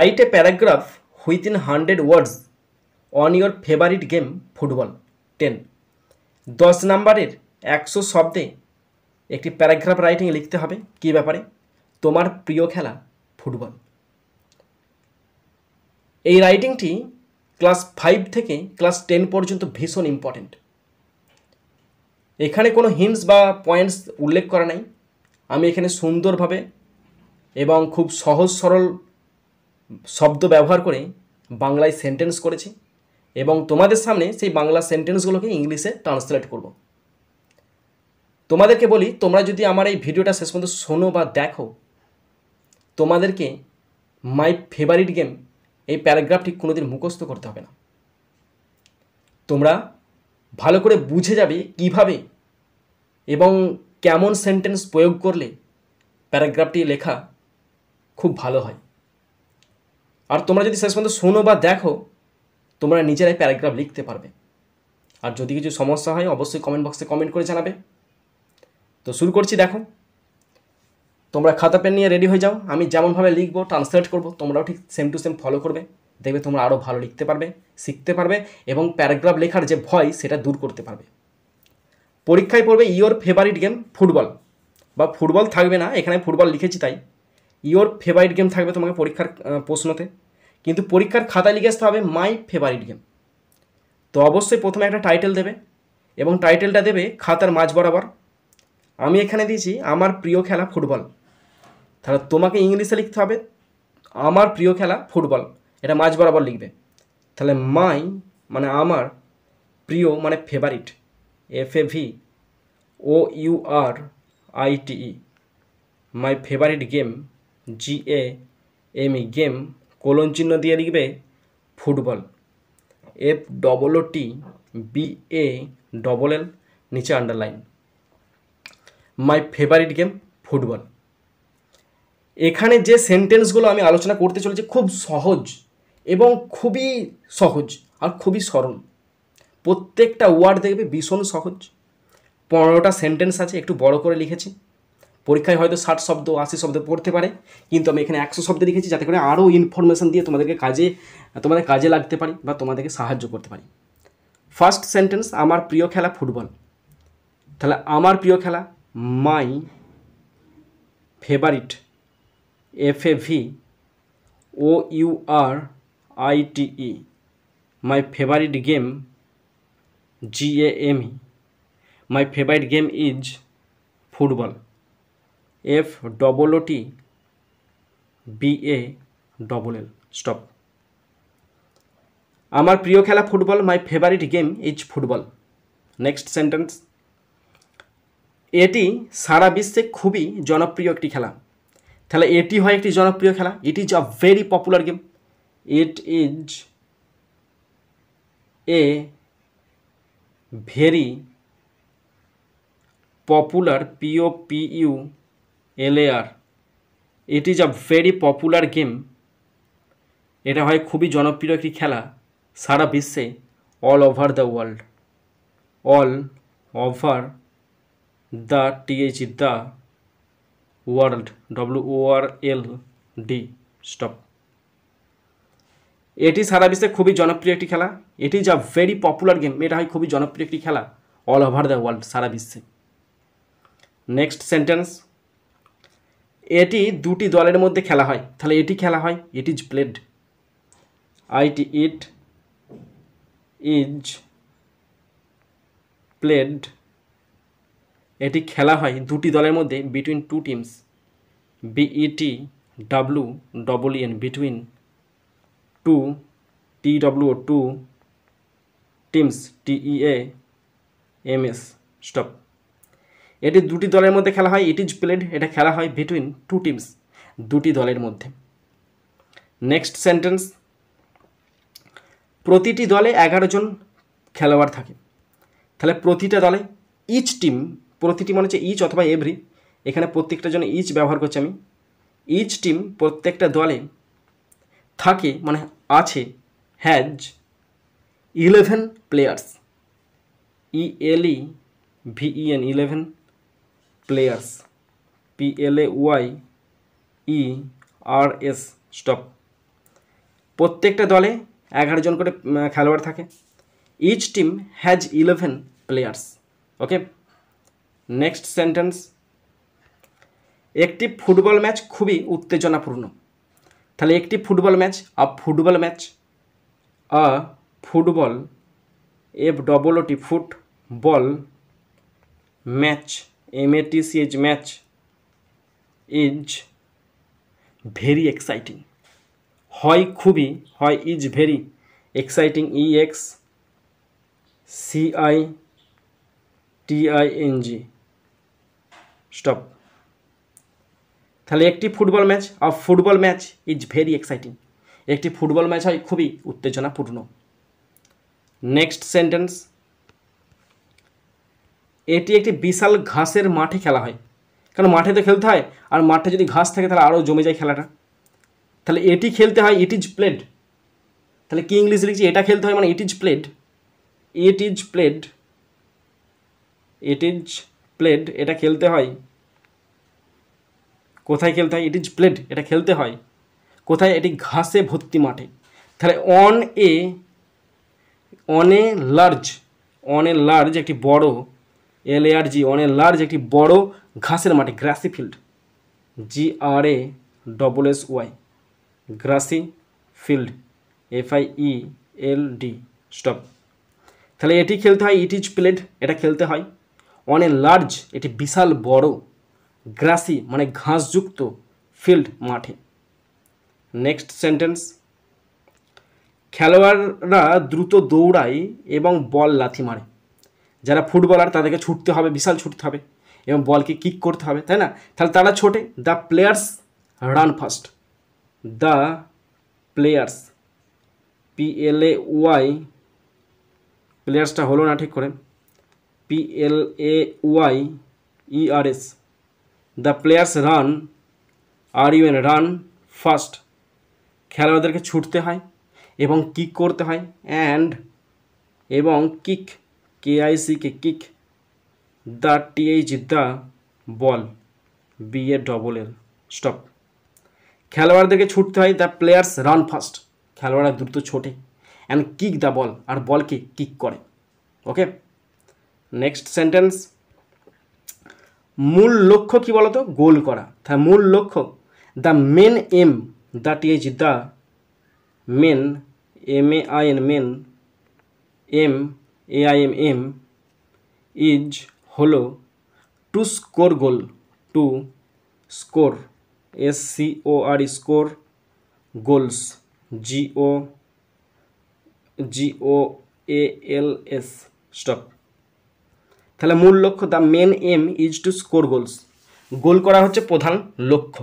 Write a paragraph within 100 words on your favourite game football 10। 10 নাম্বারের 100 শব্দে একটি paragraph writing লিখতে হবে কী ব্যাপারে? তোমার প্রিয় খেলা ফুটবল। এই রাইটিংটি ক্লাস 5 থেকে ক্লাস 10 পর্যন্ত ভীষণ ইম্পর্টেন্ট। এখানে কোনো হিন্টস বা পয়েন্টস উল্লেখ করা নাই। আমি এখানে সুন্দরভাবে এবং খুব সহজ সরল শব্দ ব্যবহার করে বাংলায় সেন্টেন্স করেছি এবং তোমাদের সামনে সেই বাংলা সেন্টেন্সগুলোকে ইংলিশে ট্রান্সলেট করব। তোমাদেরকে বলি, তোমরা যদি আমার এই ভিডিওটা শেষ পর্যন্ত শোনো বা দেখো, তোমাদেরকে মাই ফেভারিট গেম এই প্যারাগ্রাফটি কোনোদিন মুখস্থ করতে হবে না। তোমরা ভালো করে বুঝে যাবে কিভাবে এবং কেমন সেন্টেন্স প্রয়োগ করলে প্যারাগ্রাফটি লেখা খুব ভালো হয়। আর তোমরা যদি শেষ পর্যন্ত শোনো বা দেখো, তোমরা নিজেরাই প্যারাগ্রাফ লিখতে পারবে। আর যদি কিছু সমস্যা হয় অবশ্যই কমেন্ট বক্সে কমেন্ট করে জানাবে। তো শুরু করছি। দেখো, তোমরা খাতা পেন নিয়ে রেডি হয়ে যাও। আমি যেমনভাবে লিখবো ট্রান্সলেট করবো, তোমরাও ঠিক সেম টু সেম ফলো করবে। দেখবে তোমরা আরও ভালো লিখতে পারবে, শিখতে পারবে এবং প্যারাগ্রাফ লেখার যে ভয় সেটা দূর করতে পারবে। পরীক্ষায় পড়বে ইয়োর ফেভারিট গেম ফুটবল, বা ফুটবল থাকবে না, এখানে ফুটবল লিখেছি তাই ইয়োর ফেভারিট গেম থাকবে তোমাকে পরীক্ষার প্রশ্নতে, কিন্তু পরীক্ষার খাতায় লিখে আসতে হবে মাই ফেভারিট গেম। তো অবশ্যই প্রথমে একটা টাইটেল দেবে এবং টাইটেলটা দেবে খাতার মাঝ বরাবর। আমি এখানে দিয়েছি আমার প্রিয় খেলা ফুটবল, তাহলে তোমাকে ইংলিশে লিখতে হবে আমার প্রিয় খেলা ফুটবল, এটা মাঝ বরাবর লিখবে। তাহলে মাই মানে আমার, প্রিয় মানে favourite, FAVOURITE, my favourite game GAME, game colon চিহ্ন দিয়ে লিখবে ফুটবল, FOOTBALL, নিচে underline, my favourite game football. এখানে যে সেন্টেন্সগুলো আমি আলোচনা করতে চলেছি খুব সহজ এবং খুবই সহজ আর খুবই সরল। প্রত্যেকটা ওয়ার্ড দেখবে ভীষণ সহজ। 15টা সেন্টেন্স আছে, একটু বড় করে লিখেছি। পরীক্ষায় হয়তো 60 শব্দ 80 শব্দ পড়তে পারে, কিন্তু আমি এখানে 100 শব্দ লিখেছি যাতে করে আরও ইনফরমেশান দিয়ে তোমাদের কাজে লাগতে পারি বা তোমাদেরকে সাহায্য করতে পারি। ফার্স্ট সেন্টেন্স, আমার প্রিয় খেলা ফুটবল। তাহলে আমার প্রিয় খেলা my favourite, FAVOURITE, my favourite game GAME, my favourite game is football, FOOTBALL, stop. আমার প্রিয় খেলা football, my favourite game is football. Next sentence, এটি সারা বিশ্বে খুবই জনপ্রিয় একটি খেলা। তাহলে এটি হয় একটি জনপ্রিয় খেলা, it is a very popular game, it is a very popular, POPULAR, it is a very popular game, এটা হয় খুবই জনপ্রিয় একটি খেলা সারা বিশ্বে, all over the world, all over the the world, WORLD, stop. এটি সারা বিশ্বে খুবই জনপ্রিয় একটি খেলা, এটি is a very popular game, এটা হয় খুবই জনপ্রিয় একটি খেলা অল ওভার দ্য ওয়ার্ল্ড, সারা বিশ্বে। নেক্সট সেন্টেন্স, এটি দুটি দলের মধ্যে খেলা হয়। তাহলে এটি খেলা হয়, it is played, it is played, এটি খেলা হয় দুটি দলের মধ্যে, between two teams, BETWEN, between two, two teams, TEAMS, stop. এটি দুটি দলের মধ্যে খেলা হয়, ইট ইজ প্লেড, এটা খেলা হয় বিটুইন টু টিমস, দুটি দলের মধ্যে। নেক্সট সেন্টেন্স, প্রতিটি দলে 11 জন খেলোয়াড় থাকে। তাহলে প্রতিটা দলে, ইচ টিম, প্রতিটি মনে হচ্ছে ইচ অথবা এভরি, এখানে প্রত্যেকটা জন্য ইচ ব্যবহার করছি আমি। ইচ টিম, প্রত্যেকটা দলে থাকে মানে আছে, has 11 players, ELEVEN, 11 players, PLAYERS, stop. প্রত্যেকটা দলে 11 জন করে খেলোয়াড় থাকে। Each team has 11 players. Okay, next sentence, একটি ফুটবল ম্যাচ খুবই উত্তেজনাপূর্ণ। তাহলে একটি football match, a football match, a football, FOOT football, match, MATCH match, is very exciting, হয় খুবই, হয় is very, exciting EXCITING, stop. তাহলে একটি football match, a football match is very exciting, একটি ফুটবল ম্যাচ হয় খুবই উত্তেজনাপূর্ণ। নেক্সট সেন্টেন্স, এটি একটি বিশাল ঘাসের মাঠে খেলা হয়। কারণ মাঠে তো খেলতে হয়, আর মাঠে যদি ঘাস থাকে তাহলে আরও জমে যায় খেলাটা। তাহলে এটি খেলতে হয়, ইট ইজ প্লেড। তাহলে কি ইংলিশ লিখছি, এটা খেলতে হয় মানে ইট is played, it is played, it is played, এটা খেলতে হয়। কোথায় খেলতে হয়? ইট ইজ প্লেড, এটা খেলতে হয় কোথায়? এটি ঘাসে ভর্তি মাঠে। তাহলে অন এ লার্জ, একটি বড়, LARG, অন এ লার্জ, একটি বড় ঘাসের মাঠে, grassy field, GRASSY, grassy field, FIELD, stop. তাহলে এটি খেলতে হয়, ইট ইজ প্লেড, এটা খেলতে হয়। অন এ লার্জ, এটি বিশাল বড়, গ্রাসি মানে ঘাসযুক্ত, ফিল্ড মাঠে। নেক্সট সেন্টেন্স, খেলোয়াড়রা দ্রুত দৌড়ায় এবং বল লাথি মারে। যারা ফুটবলার তাদেরকে ছুটতে হবে, বিশাল ছুটতে হবে এবং বলকে কিক করতে হবে, তাই না? তাহলে তারা ছোটে, the players run fast, the players, PLAY, প্লেয়ার্সটা হলো না ঠিক করে, PLAYERS, the players run, RUN, run fast, খেলোয়াড়দেরকে ছুটতে হয় এবং কিক করতে হয়, এবং kick, KICK, kick, the TH, the ball, BALL, stop. খেলোয়াড়দেরকে ছুটতে হয়, দ্য প্লেয়ার্স রান ফাস্ট, খেলোয়াড়রা দ্রুত ছোটে, অ্যান্ড কিক দ্য বল, আর বলকে কিক করে। ওকে, নেক্সট সেন্টেন্স, মূল লক্ষ্য কি বলতো? গোল করা। তাহলে মূল লক্ষ্য, the main aim, the TH, the main, MAIN, main, MAIM, is হলো, to score goal, to score, SCOR, score, goals, GOALS, stop. তাহলে মূল লক্ষ্য, the main aim is to score goals, goal করা হচ্ছে প্রধান লক্ষ্য।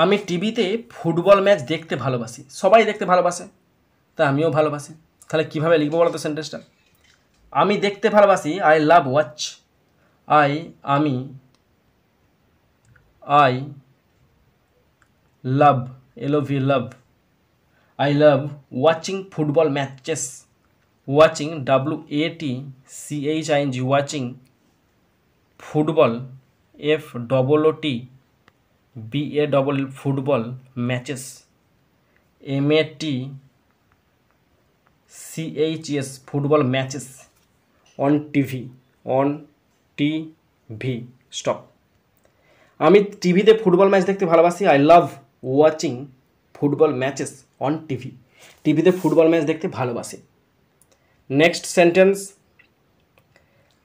আমি টিভিতে ফুটবল ম্যাচ দেখতে ভালোবাসি। সবাই দেখতে ভালোবাসে, তা আমিও ভালোবাসি। তাহলে কীভাবে লিখবো বলো তো সেন্টেন্সটা? আমি দেখতে ভালোবাসি, আই লাভ ওয়াচ, আমি লাভ, LOV, love, I love watching football matches, watching, WATCHING, watching, football, FOOT BALL, football, matches, MATCHES, football matches, on TV, stop. আমি টিভিতে ফুটবল ম্যাচ দেখতে ভালোবাসি, I love watching football matches on টিভিতে football match দেখতে ভালোবাসি। Next sentence,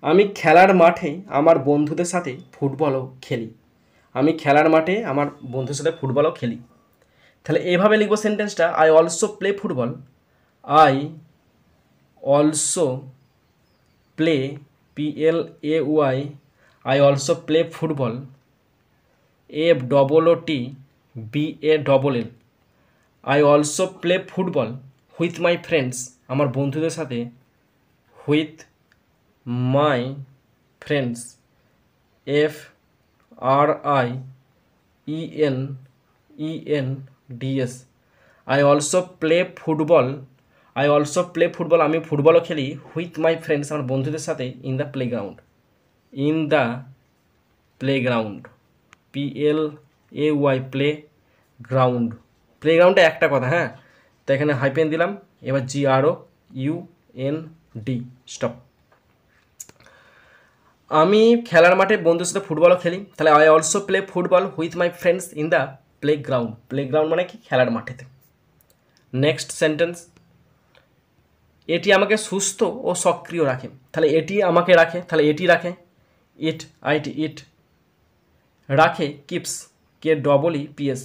আমি খেলার মাঠে আমার বন্ধুদের সাথে ফুটবলও খেলি। আমি খেলার মাঠে আমার বন্ধুদের সাথে ফুটবলও খেলি। তাহলে এভাবে লিখবো সেন্টেন্সটা, I also play football, I also play, PLAY, I also play football, FOOT BALL, I also play football with my friends, আমার বন্ধুদের সাথে, with my friends, FRIENDS, I also play football, আমি ফুটবলও খেলি, উইথ মাই ফ্রেন্ডস, আমার বন্ধুদের সাথে, in the playground, PLAY, play, ground, প্লেগ্রাউন্ডে একটা কথা, হ্যাঁ, তো এখানে হাইপেন দিলাম। এবার GROUND, স্টপ। আমি খেলার মাঠে বন্ধুর সাথে ফুটবলও খেলি, তাহলে I also play football with my friends in the playground. Playground মানে কি? খেলার মাঠেতে। নেক্সট সেন্টেন্স, এটি আমাকে সুস্থ ও সক্রিয় রাখে, তাহলে এটি আমাকে রাখে, তাহলে এটি রাখে, ইট রাখে, keeps, KEEPS,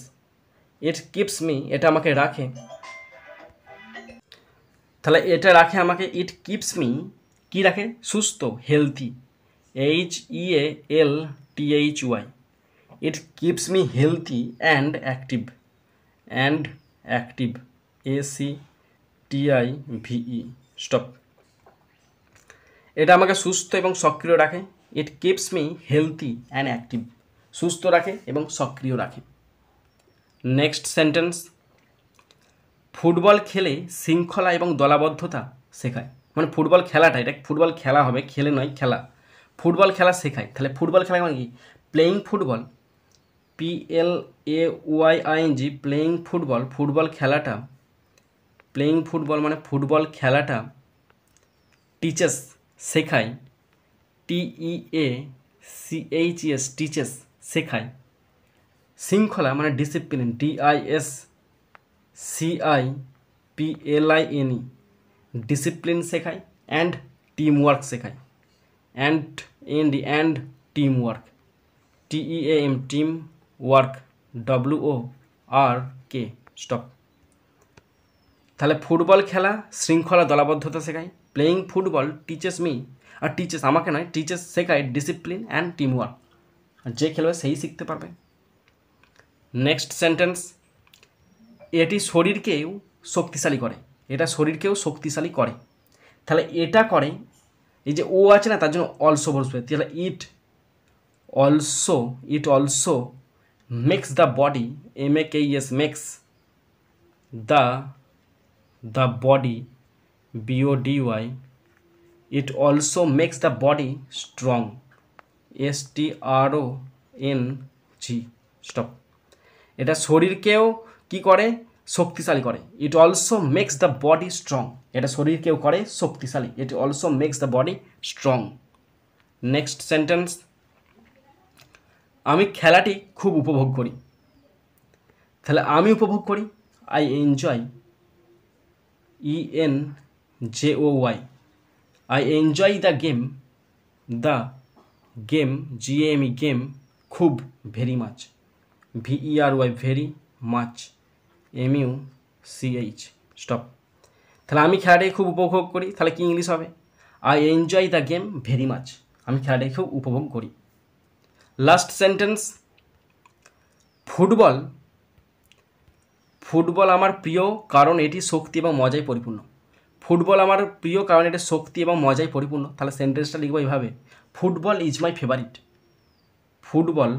it keeps me, এটা আমাকে রাখে, তাহলে এটা রাখে আমাকে, ইট কিপস মি, কি রাখে? সুস্থ, healthy, HEALTHY, it keeps me healthy and active, ACTIVE, stop. এটা আমাকে সুস্থ এবং সক্রিয় রাখে, it keeps me healthy and active, সুস্থ রাখে এবং সক্রিয় রাখে। নেক্সট সেন্টেন্স, ফুটবল খেলে শৃঙ্খলা এবং দলাবদ্ধতা শেখায়, মানে ফুটবল খেলাটা, এটা ফুটবল খেলা হবে, খেলে নয়, খেলা, ফুটবল খেলা শেখায়, তাহলে ফুটবল খেলা মানে কি? Playing football, PLAYING, playing football, football খেলাটা, প্লেয়িং ফুটবল মানে ফুটবল খেলাটা, টিচেস, শেখায়, TEACHES, টিচেস, শেখায়, শৃঙ্খলা মানে ডিসিপ্লিন, DISCIPLINE, ডিসিপ্লিন শেখায়, অ্যান্ড টিম ওয়ার্ক শেখায়, and team work, TEAM, team work, WORK, stop. তাহলে ফুটবল খেলা শৃঙ্খলা দলাবদ্ধতা শেখায়, প্লেয়িং ফুটবল টিচেস মি, আর টিচেস আমাকে নয়, টিচেস শেখায় ডিসিপ্লিন অ্যান্ড টিম ওয়ার্ক, আর যে খেলবে সেই শিখতে পারবে। নেক্সট সেন্টেন্স, এটি শরীরকেও শক্তিশালী করে, এটা শরীরকেও শক্তিশালী করে, তাহলে এটা করে, এই যে ও আছে না, তার জন্য অলসো বসবে, তাহলে it also makes the body, MAKES, makes the body, BODY, it also makes the body strong, STRONG, stop. এটা শরীরকেও কি করে? শক্তিশালী করে, it also makes the body strong, এটা শরীরকেও করে শক্তিশালী, it also makes the body strong. Next sentence, আমি খেলাটি খুব উপভোগ করি, তাহলে আমি উপভোগ করি, I enjoy, ENJOY, I enjoy the game, GAME, game, খুব, very much, VERY, very much, MUCH, stop. তাহলে আমি খেলাটাকে খুব উপভোগ করি, তাহলে কি ইংলিশ হবে? I enjoy the game very much, আমি খেলাটাকে খুব উপভোগ করি। লাস্ট সেন্টেন্স, ফুটবল আমার প্রিয় কারণ এটি শক্তি এবং মজায় পরিপূর্ণ, ফুটবল আমার প্রিয় কারণ এটি শক্তি এবং মজায় পরিপূর্ণ, তাহলে সেন্টেন্সটা লিখবো এইভাবে, football is my favourite, football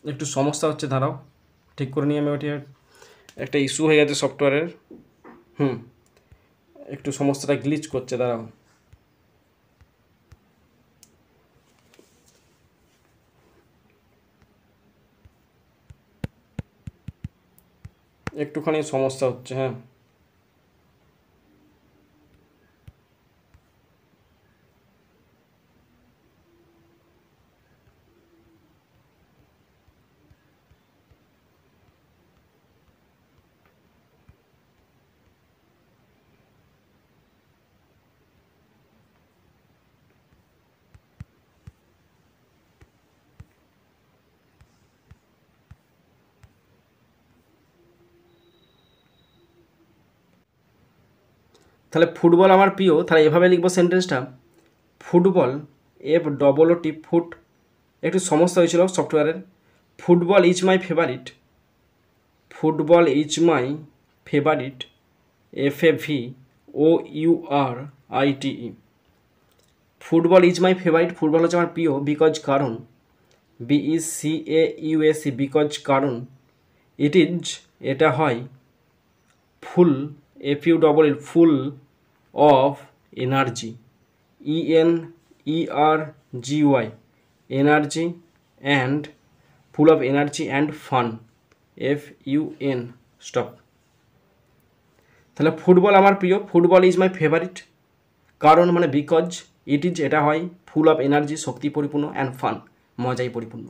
একটু সমস্যা হচ্ছে, দাঁড়াও ঠিক করে নিয়ে আমি, ওটি একটা ইস্যু হয়ে গেছে সফটওয়্যারের, একটু সমস্যাটা গ্লিচ করছে, দাঁড়াও। একটুখানি সমস্যা হচ্ছে, হ্যাঁ। তাহলে ফুটবল আমার প্রিয়, তাহলে এভাবে লিখবো সেন্টেন্সটা, ফুটবল, FOOT, ফুট, একটু সমস্যা হয়েছিল সফটওয়্যারের, football is my favourite, football is my favourite, FAVOURITE, football is my favourite, football হচ্ছে আমার প্রিয়, বিকজ কারণ, BECAUSE, বিকজ কারণ, ইট ইজ, এটা হয়, ফুল, FULL, full of energy, ENERGY, energy and full of energy and fun, FUN, stop. তাহলে football আমার প্রিয়, ফুটবল ইজ মাই ফেভারিট, কারণ মানে বিকজ ইট ইজ, এটা হয় ফুল অফ এনার্জি, শক্তি পরিপূর্ণ, অ্যান্ড ফান, মজাই পরিপূর্ণ।